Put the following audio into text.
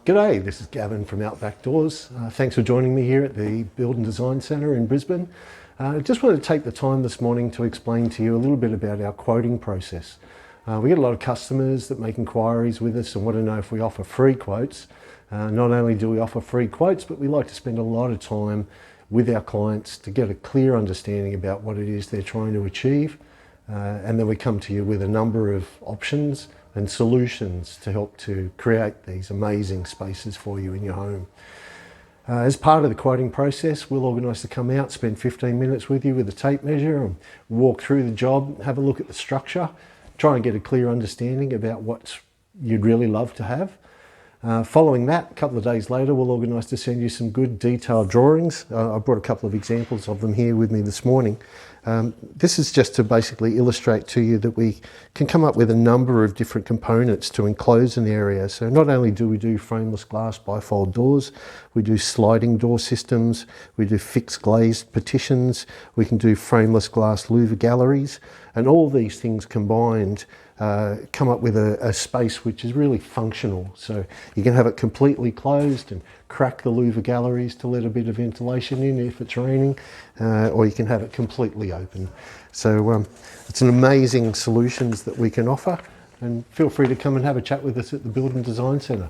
G'day, this is Gavin from Outback Doors. Thanks for joining me here at the Build and Design Centre in Brisbane. I just wanted to take the time this morning to explain to you a little bit about our quoting process. We get a lot of customers that make inquiries with us and want to know if we offer free quotes. Not only do we offer free quotes, but we like to spend a lot of time with our clients to get a clear understanding about what it is they're trying to achieve. And then we come to you with a number of options and solutions to help to create these amazing spaces for you in your home. As part of the quoting process, we'll organise to come out, spend 15 minutes with you with a tape measure and walk through the job, have a look at the structure, try and get a clear understanding about what you'd really love to have. Following that, a couple of days later, we'll organise to send you some good detailed drawings. I brought a couple of examples of them here with me this morning. This is just to basically illustrate to you that we can come up with a number of different components to enclose an area. So not only do we do frameless glass bifold doors, we do sliding door systems, we do fixed glazed partitions, we can do frameless glass louver galleries, and all these things combined come up with a space which is really functional. So you can have it completely closed and crack the louver galleries to let a bit of ventilation in if it's raining, or you can have it completely open. So it's an amazing solutions that we can offer, and feel free to come and have a chat with us at the Build and Design Centre.